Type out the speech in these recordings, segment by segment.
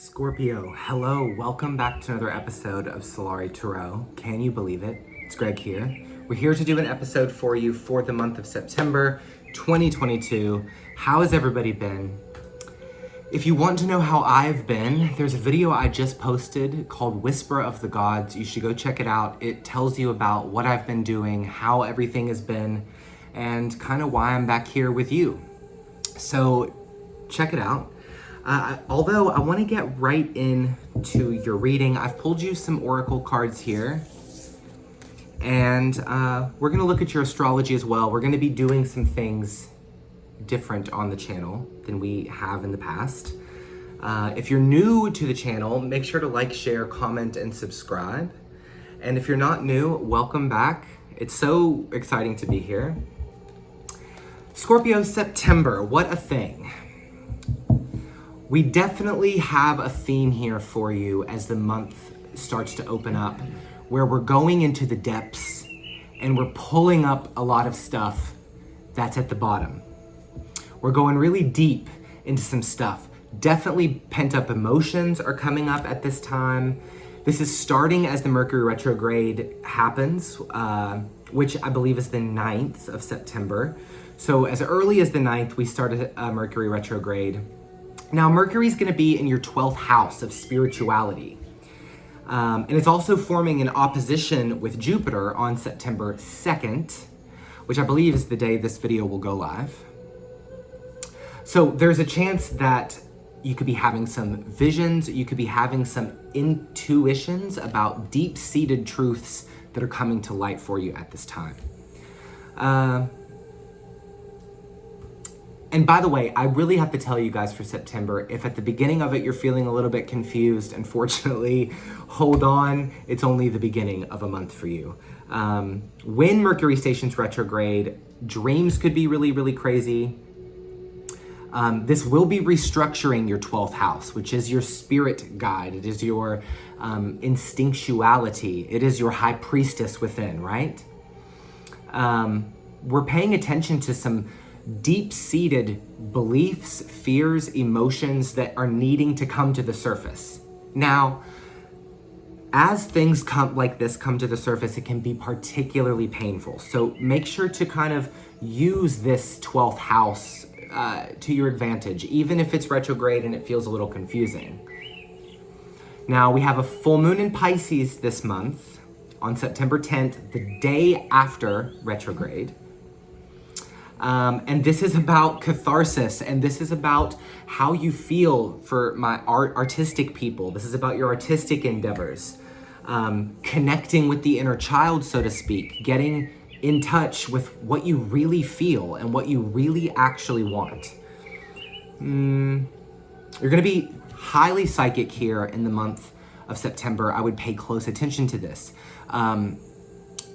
Scorpio, hello, welcome back to another episode of Solari Tarot. Can you believe it? It's Greg here. We're here to do an episode for you for the month of September 2022. How has everybody been? If you want to know how I've been, there's a video I just posted called Whisper of the Gods. You should go check it out. It tells you about what I've been doing, how everything has been, and kind of why I'm back here with you. So check it out. Although I want to get right into your reading, I've pulled you some oracle cards here. And we're going to look at your astrology as well. We're going to be doing some things different on the channel than we have in the past. If you're new to the channel, make sure to like, share, comment, and subscribe. And if you're not new, welcome back. It's so exciting to be here. Scorpio September, what a thing. We definitely have a theme here for you as the month starts to open up, where we're going into the depths and we're pulling up a lot of stuff that's at the bottom. We're going really deep into some stuff. Definitely pent up emotions are coming up at this time. This is starting as the Mercury Retrograde happens, which I believe is the 9th of September. So as early as the 9th, we started Mercury Retrograde. Now, Mercury is going to be in your 12th house of spirituality. And it's also forming an opposition with Jupiter on September 2nd, which I believe is the day this video will go live. So there's a chance that you could be having some visions, you could be having some intuitions about deep-seated truths that are coming to light for you at this time. And by the way, I really have to tell you guys for September, if at the beginning of it you're feeling a little bit confused, unfortunately, hold on, it's only the beginning of a month for you. When Mercury stations retrograde, dreams could be really, really crazy. This will be restructuring your 12th house, which is your spirit guide. It is your instinctuality. It is your high priestess within, right? We're paying attention to some deep-seated beliefs, fears, emotions that are needing to come to the surface. Now, as things like this come to the surface, it can be particularly painful. So make sure to kind of use this 12th house to your advantage, even if it's retrograde and it feels a little confusing. Now, we have a full moon in Pisces this month on September 10th, the day after retrograde. And this is about catharsis, and this is about how you feel for my artistic people. This is about your artistic endeavors, connecting with the inner child, so to speak, getting in touch with what you really feel and what you really actually want. You're going to be highly psychic here in the month of September. I would pay close attention to this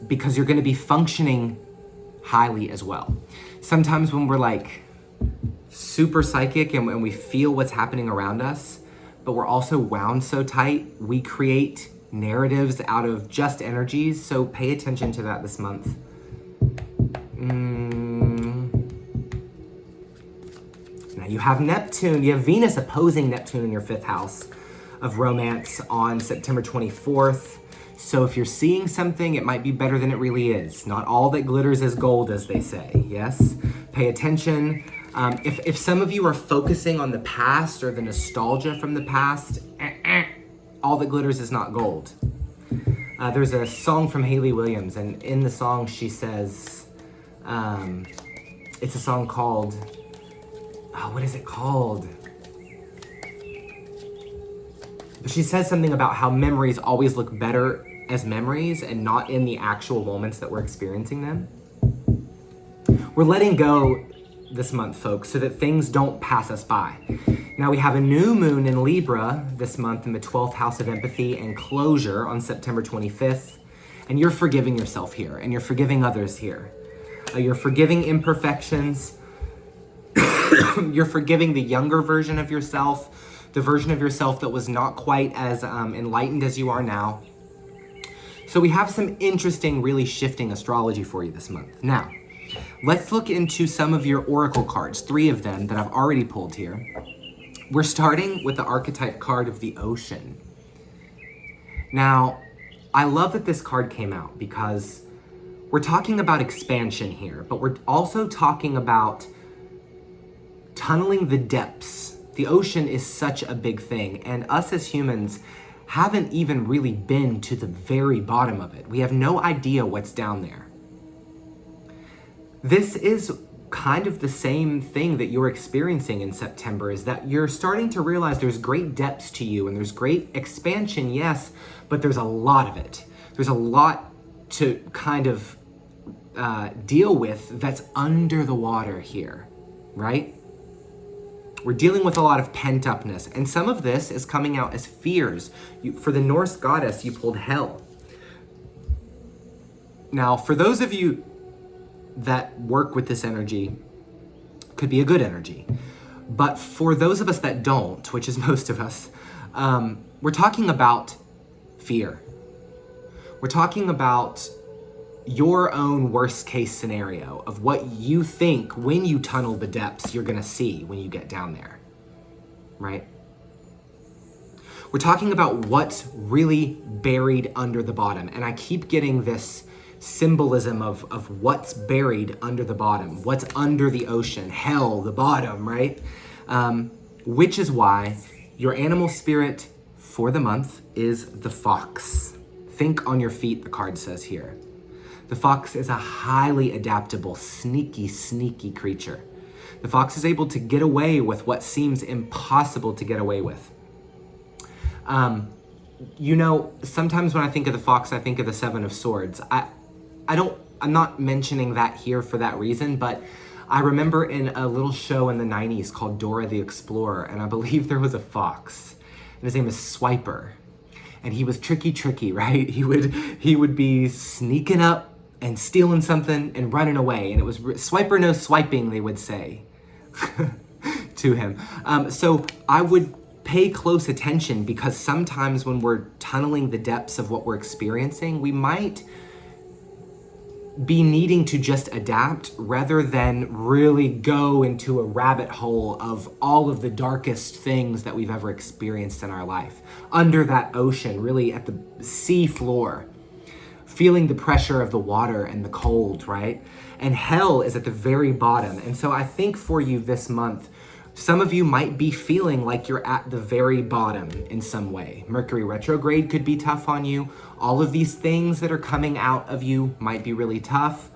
because you're going to be functioning highly as well. Sometimes when we're like super psychic and when we feel what's happening around us, but we're also wound so tight, we create narratives out of just energies. So pay attention to that this month. Now you have Neptune, you have Venus opposing Neptune in your 5th house of romance on September 24th. So if you're seeing something, it might be better than it really is. Not all that glitters is gold, as they say, yes? Pay attention. If some of you are focusing on the past or the nostalgia from the past, all that glitters is not gold. There's a song from Hayley Williams, and in the song she says, it's a song called, what is it called? But she says something about how memories always look better as memories and not in the actual moments that we're experiencing them. We're letting go this month, folks, so that things don't pass us by. Now we have a new moon in Libra this month in the 12th house of empathy and closure on September 25th. And you're forgiving yourself here, and you're forgiving others here. You're forgiving imperfections. You're forgiving the younger version of yourself, the version of yourself that was not quite as enlightened as you are now. So we have some interesting, really shifting astrology for you this month. Now, let's look into some of your oracle cards, 3 of them that I've already pulled here. We're starting with the archetype card of the ocean. Now, I love that this card came out because we're talking about expansion here, but we're also talking about tunneling the depths. The ocean is such a big thing, and us as humans haven't even really been to the very bottom of it. We have no idea what's down there. This is kind of the same thing that you're experiencing in September, is that you're starting to realize there's great depths to you and there's great expansion, yes, but there's a lot of it. There's a lot to kind of deal with that's under the water here, right? We're dealing with a lot of pent-upness, and some of this is coming out as fears. For the Norse goddess, you pulled Hel. Now, for those of you that work with this energy, could be a good energy. But for those of us that don't, which is most of us, we're talking about fear. We're talking about your own worst case scenario of what you think when you tunnel the depths you're gonna see when you get down there, right? We're talking about what's really buried under the bottom. And I keep getting this symbolism of what's buried under the bottom, what's under the ocean, hell, the bottom, right? Which is why your animal spirit for the month is the fox. Think on your feet, the card says here. The fox is a highly adaptable, sneaky, sneaky creature. The fox is able to get away with what seems impossible to get away with. You know, sometimes when I think of the fox, I think of the Seven of Swords. I'm not mentioning that here for that reason, but I remember in a little show in the 90s called Dora the Explorer, and I believe there was a fox, and his name is Swiper. And he was tricky, right? He would be sneaking up and stealing something and running away. And it was Swiper no swiping, they would say to him. So I would pay close attention, because sometimes when we're tunneling the depths of what we're experiencing, we might be needing to just adapt rather than really go into a rabbit hole of all of the darkest things that we've ever experienced in our life. Under that ocean, really at the sea floor, feeling the pressure of the water and the cold, right? And hell is at the very bottom. And so I think for you this month, some of you might be feeling like you're at the very bottom in some way. Mercury Retrograde could be tough on you. All of these things that are coming out of you might be really tough.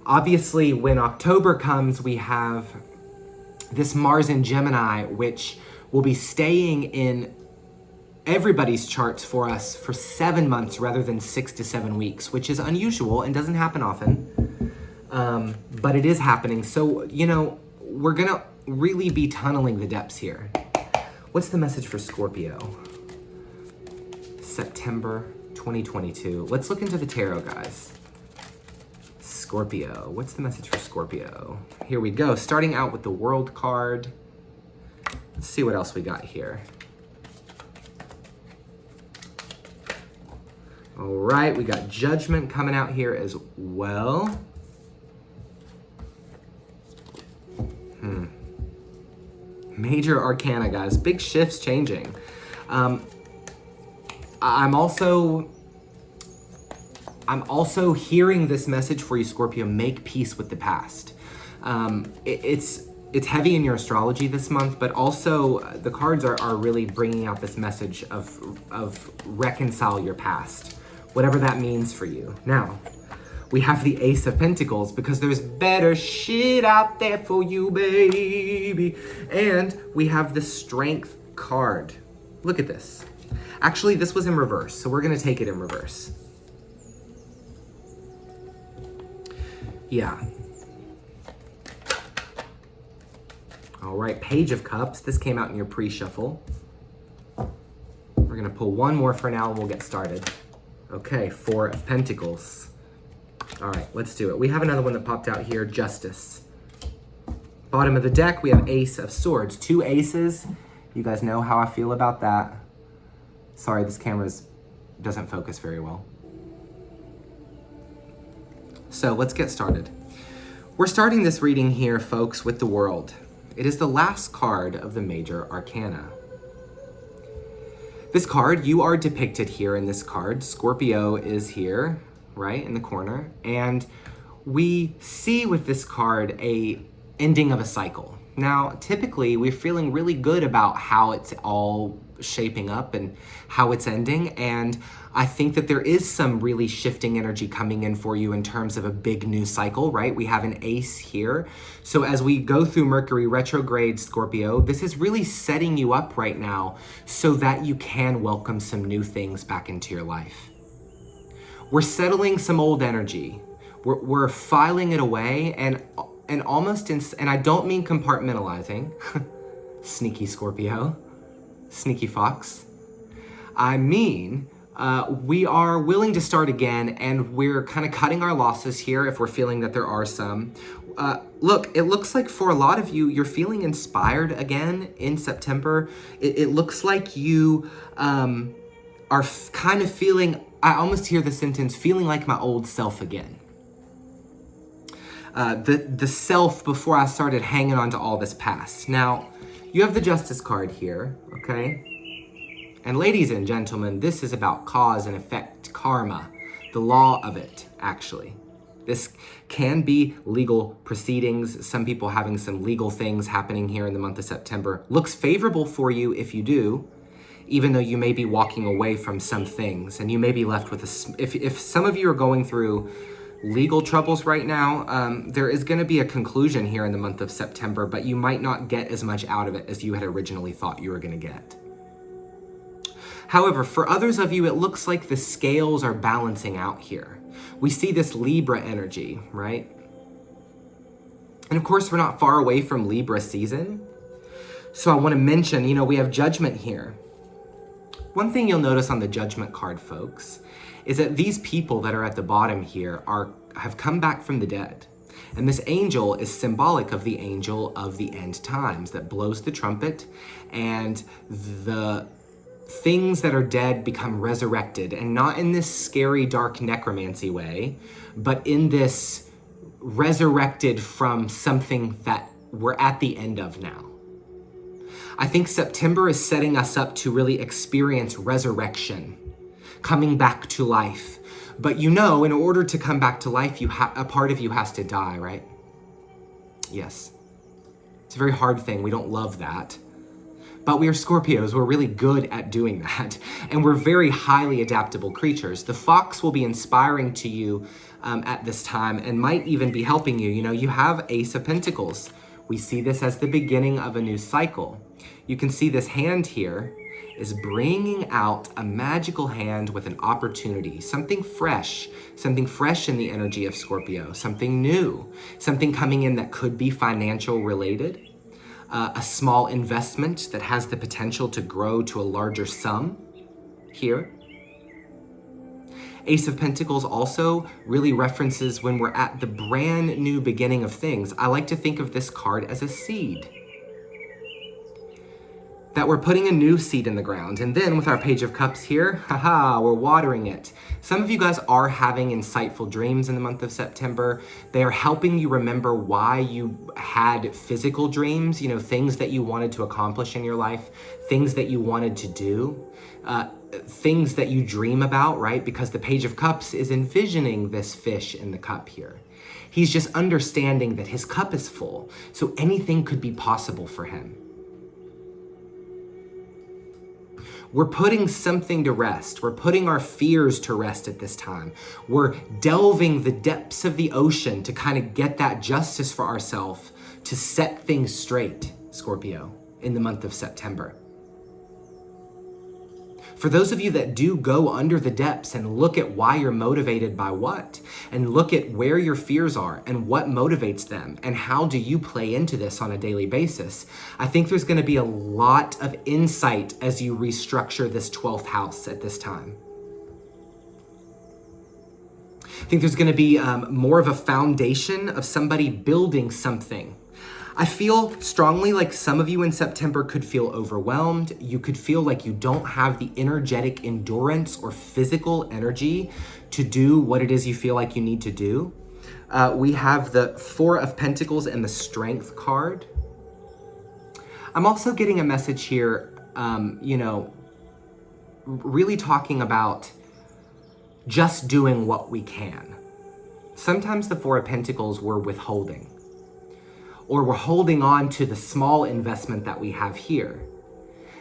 Obviously, when October comes, we have this Mars in Gemini, which will be staying in everybody's charts for us for 7 months rather than 6 to 7 weeks, which is unusual and doesn't happen often, but it is happening. So, you know, we're gonna really be tunneling the depths here. What's the message for Scorpio? September 2022. Let's look into the tarot, guys. Scorpio. What's the message for Scorpio? Here we go. Starting out with the World card. Let's see what else we got here. All right, we got Judgment coming out here as well. Major Arcana, guys. Big shifts changing. I'm also hearing this message for you, Scorpio. Make peace with the past. It's heavy in your astrology this month, but also the cards are really bringing out this message of reconcile your past, whatever that means for you. Now, we have the Ace of Pentacles, because there's better shit out there for you, baby. And we have the Strength card. Look at this. Actually, this was in reverse, so we're gonna take it in reverse. Yeah. All right, Page of Cups. This came out in your pre-shuffle. We're gonna pull one more for now and we'll get started. Okay, Four of Pentacles. All right, let's do it. We have another one that popped out here, Justice. Bottom of the deck, we have Ace of Swords. 2 aces. You guys know how I feel about that. Sorry, this camera doesn't focus very well. So let's get started. We're starting this reading here, folks, with the World. It is the last card of the major arcana. This card, you are depicted here in this card. Scorpio is here, right, in the corner. And we see with this card a ending of a cycle. Now, typically, we're feeling really good about how it's all shaping up and how it's ending. And I think that there is some really shifting energy coming in for you in terms of a big new cycle, right? We have an ace here. So as we go through Mercury retrograde, Scorpio, this is really setting you up right now so that you can welcome some new things back into your life. We're settling some old energy. We're filing it away and almost, and I don't mean compartmentalizing, sneaky Scorpio, sneaky fox. I mean, we are willing to start again, and we're kind of cutting our losses here if we're feeling that there are some. Look, it looks like for a lot of you, you're feeling inspired again in September. It looks like you are kind of feeling, I almost hear the sentence, feeling like my old self again. The self before I started hanging on to all this past. Now, you have the Justice card here, okay? And ladies and gentlemen, this is about cause and effect, karma, the law of it, actually. This can be legal proceedings, some people having some legal things happening here in the month of September. Looks favorable for you if you do, even though you may be walking away from some things and you may be left with if some of you are going through legal troubles right now, there is going to be a conclusion here in the month of September, but you might not get as much out of it as you had originally thought you were going to get. However, for others of you, it looks like the scales are balancing out here. We see this Libra energy, right? And of course, we're not far away from Libra season. So I want to mention, we have Judgment here. One thing you'll notice on the Judgment card, folks, is that these people that are at the bottom here have come back from the dead. And this angel is symbolic of the angel of the end times that blows the trumpet, and the things that are dead become resurrected, and not in this scary, dark necromancy way, but in this resurrected from something that we're at the end of now. I think September is setting us up to really experience resurrection, coming back to life. But in order to come back to life, a part of you has to die, right? Yes. It's a very hard thing. We don't love that. But we are Scorpios. We're really good at doing that. And we're very highly adaptable creatures. The fox will be inspiring to you at this time and might even be helping you. You have Ace of Pentacles. We see this as the beginning of a new cycle. You can see this hand here is bringing out a magical hand with an opportunity, something fresh in the energy of Scorpio, something new, something coming in that could be financial related, a small investment that has the potential to grow to a larger sum here. Ace of Pentacles also really references when we're at the brand new beginning of things. I like to think of this card as a seed, that we're putting a new seed in the ground. And then with our Page of Cups here, we're watering it. Some of you guys are having insightful dreams in the month of September. They are helping you remember why you had physical dreams, things that you wanted to accomplish in your life, things that you wanted to do, things that you dream about, right? Because the Page of Cups is envisioning this fish in the cup here. He's just understanding that his cup is full, so anything could be possible for him. We're putting something to rest. We're putting our fears to rest at this time. We're delving the depths of the ocean to kind of get that justice for ourselves, to set things straight, Scorpio, in the month of September. For those of you that do go under the depths and look at why you're motivated by what, and look at where your fears are and what motivates them, and how do you play into this on a daily basis, I think there's going to be a lot of insight as you restructure this 12th house at this time. I think there's going to be more of a foundation of somebody building something. I feel strongly like some of you in September could feel overwhelmed. You could feel like you don't have the energetic endurance or physical energy to do what it is you feel like you need to do. We have the Four of Pentacles and the Strength card. I'm also getting a message here, really talking about just doing what we can. Sometimes the Four of Pentacles we're withholding, or we're holding on to the small investment that we have here.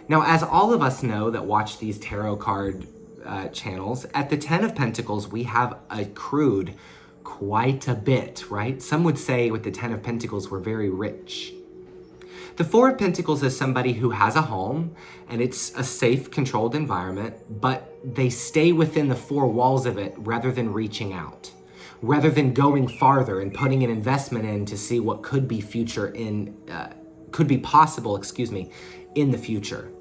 Now, as all of us know that watch these tarot card channels, at the 10 of Pentacles, we have accrued quite a bit, right? Some would say with the 10 of Pentacles, we're very rich. The Four of Pentacles is somebody who has a home and it's a safe, controlled environment, but they stay within the four walls of it rather than reaching out, rather than going farther and putting an investment in to see what could be possible in the future.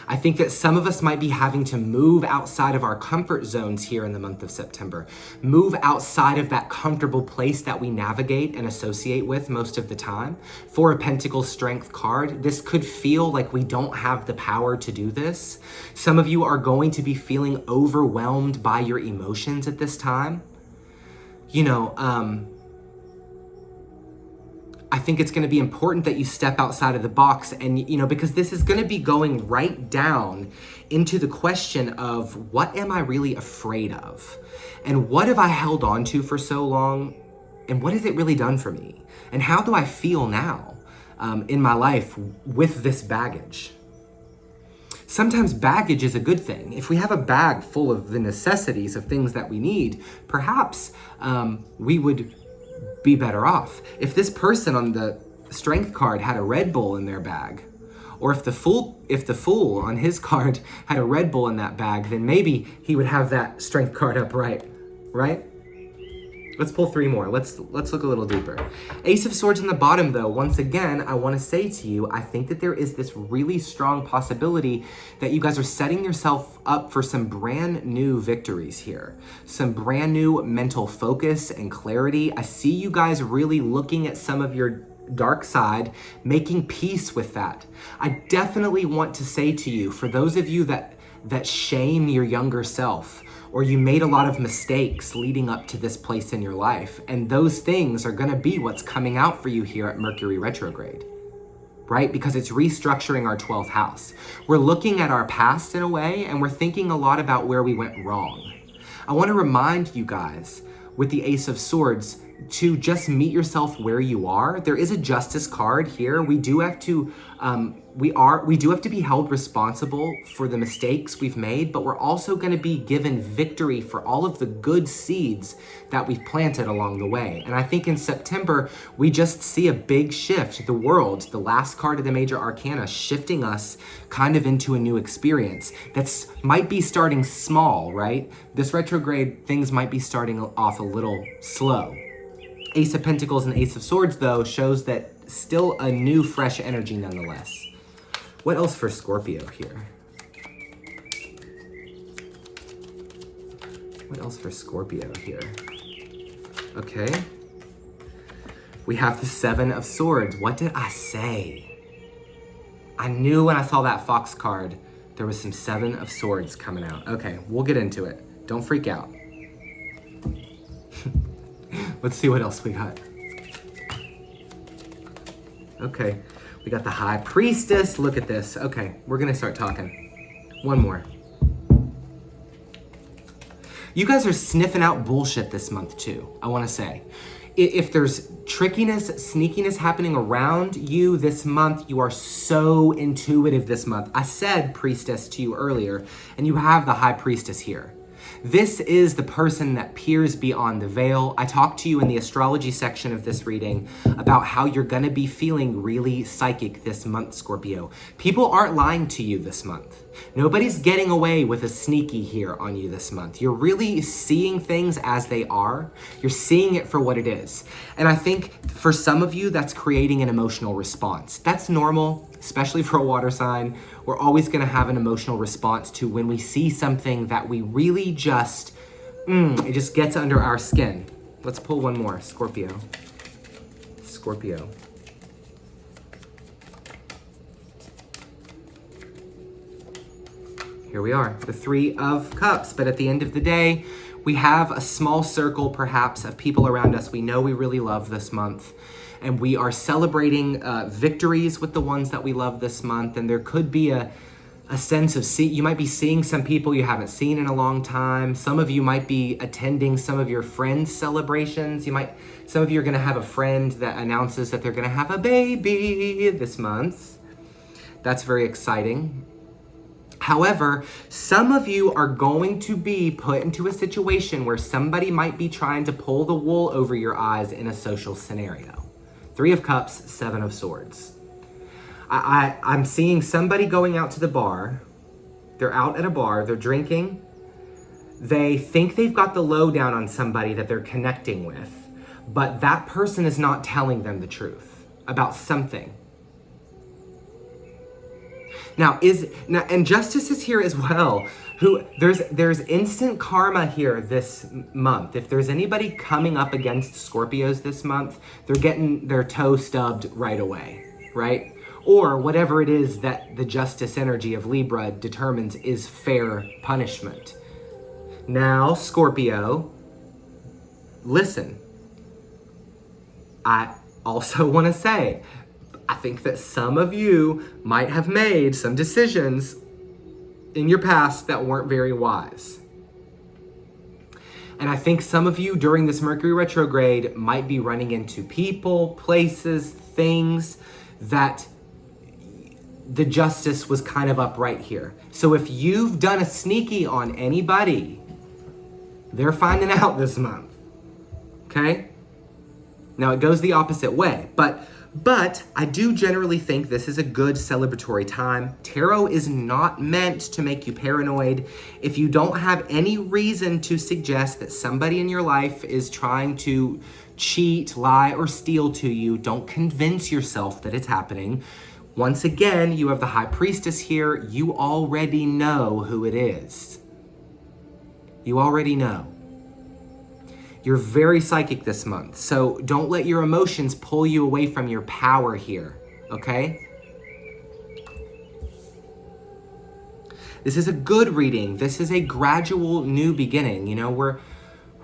I think that some of us might be having to move outside of our comfort zones here in the month of September. Move outside of that comfortable place that we navigate and associate with most of the time. Four of Pentacles Strength card. This could feel like we don't have the power to do this. Some of you are going to be feeling overwhelmed by your emotions at this time. I think it's going to be important that you step outside of the box and, because this is going to be going right down into the question of what am I really afraid of? And what have I held on to for so long? And what has it really done for me? And how do I feel now in my life with this baggage? Sometimes baggage is a good thing. If we have a bag full of the necessities of things that we need, perhaps we would be better off. If this person on the Strength card had a Red Bull in their bag, or if the Fool on his card had a Red Bull in that bag, then maybe he would have that Strength card upright, right? Let's pull three more. Let's look a little deeper. Ace of Swords in the bottom, though. Once again, I want to say to you, I think that there is this really strong possibility that you guys are setting yourself up for some brand new victories here. Some brand new mental focus and clarity. I see you guys really looking at some of your dark side, making peace with that. I definitely want to say to you, for those of you that shame your younger self, or you made a lot of mistakes leading up to this place in your life, and those things are gonna be what's coming out for you here at Mercury Retrograde, right? Because it's restructuring our 12th house. We're looking at our past in a way, and we're thinking a lot about where we went wrong. I wanna remind you guys, with the Ace of Swords, to just meet yourself where you are. There is a Justice card here. We do have to be held responsible for the mistakes we've made, but we're also going to be given victory for all of the good seeds that we've planted along the way. And I think in September, we just see a big shift. The world, the last card of the major arcana, shifting us kind of into a new experience that's might be starting small, right? This retrograde, things might be starting off a little slow. Ace of Pentacles and Ace of Swords, though, shows that still a new, fresh energy nonetheless. What else for Scorpio here? What else for Scorpio here? Okay. We have the Seven of Swords. What did I say? I knew when I saw that Fox card, there was some Seven of Swords coming out. Okay, we'll get into it. Don't freak out. Let's see what else we got. Okay, we got the High Priestess. Look at this. Okay, we're gonna start talking. One more. You guys are sniffing out bullshit this month too, I wanna say. If there's trickiness, sneakiness happening around you this month, you are so intuitive this month. I said Priestess to you earlier, and you have the High Priestess here. This is the person that peers beyond the veil. I talked to you in the astrology section of this reading about how you're gonna be feeling really psychic this month, Scorpio. People aren't lying to you this month. Nobody's getting away with a sneaky here on you this month. You're really seeing things as they are. You're seeing it for what it is. And I think for some of you, that's creating an emotional response. That's normal, especially for a water sign. We're always gonna have an emotional response to when we see something that we really just, it just gets under our skin. Let's pull one more, Scorpio. Scorpio. Here we are, the Three of Cups. But at the end of the day, we have a small circle perhaps of people around us we know we really love this month. and we are celebrating victories with the ones that we love this month. And there could be a sense of you might be seeing some people you haven't seen in a long time. Some of you might be attending some of your friends' celebrations. Some of you are going to have a friend that announces that they're going to have a baby this month. That's very exciting. However, some of you are going to be put into a situation where somebody might be trying to pull the wool over your eyes in a social scenario. 3 of Cups, 7 of Swords. I'm seeing somebody going out to the bar. They're out at a bar, they're drinking. They think they've got the lowdown on somebody that they're connecting with, but that person is not telling them the truth about something. Now, and Justice is here as well. There's instant karma here this month. If there's anybody coming up against Scorpios this month, they're getting their toe stubbed right away, right? Or whatever it is that the justice energy of Libra determines is fair punishment. Now, Scorpio, listen. I also want to say, I think that some of you might have made some decisions in your past that weren't very wise. And I think some of you during this Mercury retrograde might be running into people, places, things that the justice was kind of up right here. So if you've done a sneaky on anybody, they're finding out this month, okay? Now it goes the opposite way, but I do generally think this is a good celebratory time. Tarot is not meant to make you paranoid. If you don't have any reason to suggest that somebody in your life is trying to cheat, lie, or steal to you, don't convince yourself that it's happening. Once again, you have the High Priestess here. You already know who it is. You already know. You're very psychic this month, so don't let your emotions pull you away from your power here, okay? This is a good reading. This is a gradual new beginning. You know, we're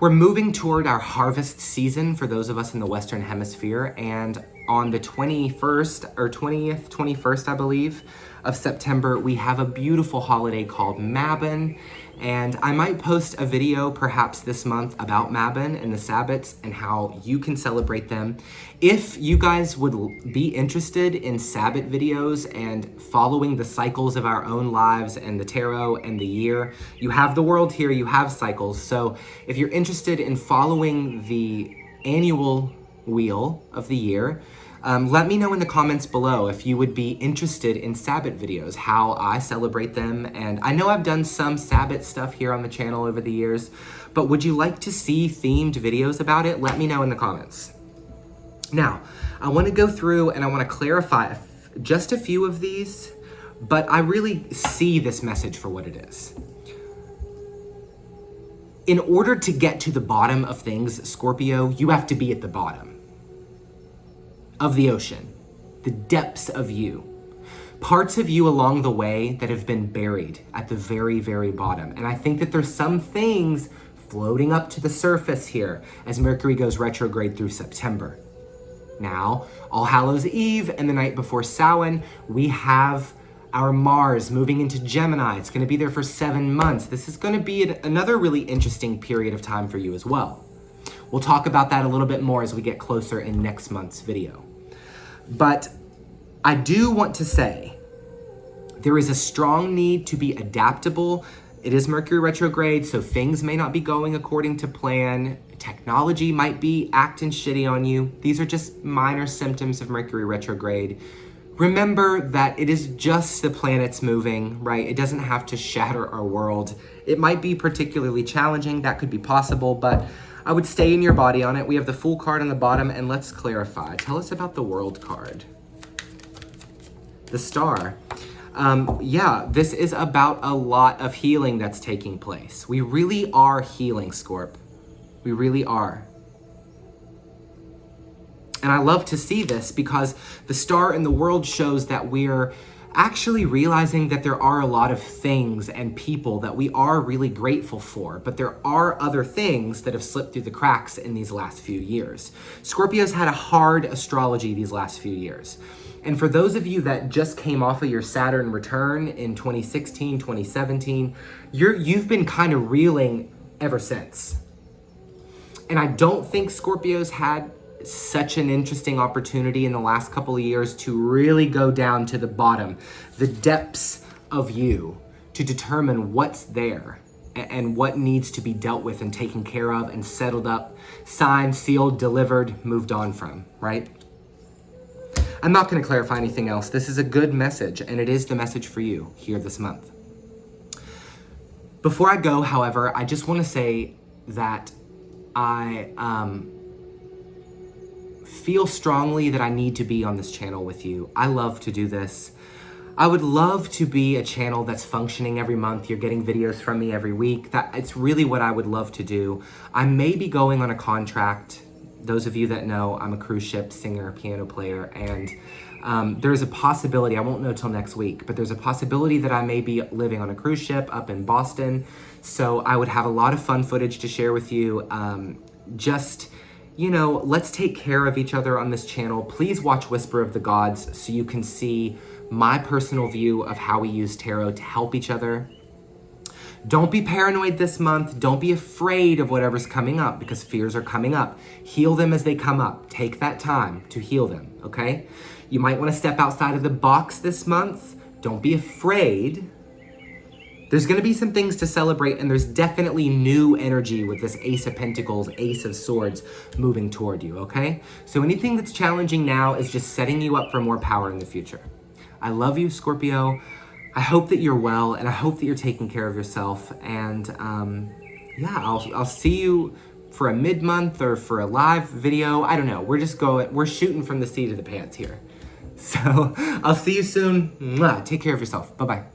moving toward our harvest season for those of us in the Western Hemisphere, and on the 21st, I believe, of September, we have a beautiful holiday called Mabon, and I might post a video perhaps this month about Mabon and the Sabbats and how you can celebrate them. If you guys would be interested in Sabbat videos and following the cycles of our own lives and the tarot and the year, you have the world here, you have cycles. So if you're interested in following the annual wheel of the year, let me know in the comments below if you would be interested in Sabbat videos, how I celebrate them. And I know I've done some Sabbat stuff here on the channel over the years, but would you like to see themed videos about it? Let me know in the comments. Now, I want to go through and I want to clarify just a few of these, but I really see this message for what it is. In order to get to the bottom of things, Scorpio, you have to be at the bottom of the ocean, the depths of you. Parts of you along the way that have been buried at the very, very bottom. And I think that there's some things floating up to the surface here as Mercury goes retrograde through September. Now, All Hallows Eve and the night before Samhain, we have our Mars moving into Gemini. It's going to be there for 7 months. This is going to be another really interesting period of time for you as well. We'll talk about that a little bit more as we get closer in next month's video. But I do want to say there is a strong need to be adaptable. It is Mercury retrograde, so things may not be going according to plan. Technology might be acting shitty on you. These are just minor symptoms of Mercury retrograde. Remember that it is just the planets moving, right? It doesn't have to shatter our world. It might be particularly challenging, that could be possible, but I would stay in your body on it. We have the Fool card on the bottom, and let's clarify. Tell us about the World card. The Star. Yeah, this is about a lot of healing that's taking place. We really are healing, Scorp. We really are. And I love to see this because the Star in the World shows that we're actually realizing that there are a lot of things and people that we are really grateful for, but there are other things that have slipped through the cracks in these last few years. Scorpio's had a hard astrology these last few years. And for those of you that just came off of your Saturn return in 2016, 2017, you've been kind of reeling ever since. And I don't think Scorpio's had such an interesting opportunity in the last couple of years to really go down to the bottom, the depths of you, to determine what's there and what needs to be dealt with and taken care of and settled up, signed, sealed, delivered, moved on from, right? I'm not going to clarify anything else. This is a good message, and it is the message for you here this month. Before I go, however, I just want to say that I feel strongly that I need to be on this channel with you. I love to do this. I would love to be a channel that's functioning every month. You're getting videos from me every week. It's really what I would love to do. I may be going on a contract. Those of you that know, I'm a cruise ship singer, piano player, and there's a possibility, I won't know till next week, but there's a possibility that I may be living on a cruise ship up in Boston. So I would have a lot of fun footage to share with you. Let's take care of each other on this channel. Please watch Whisper of the Gods so you can see my personal view of how we use tarot to help each other. Don't be paranoid this month. Don't be afraid of whatever's coming up, because fears are coming up. Heal them as they come up. Take that time to heal them, okay? You might want to step outside of the box this month. Don't be afraid. There's going to be some things to celebrate, and there's definitely new energy with this Ace of Pentacles, Ace of Swords moving toward you, okay? So anything that's challenging now is just setting you up for more power in the future. I love you, Scorpio. I hope that you're well, and I hope that you're taking care of yourself. And I'll see you for a mid-month or for a live video. I don't know. We're shooting from the seat of the pants here. So I'll see you soon. Mwah. Take care of yourself. Bye-bye.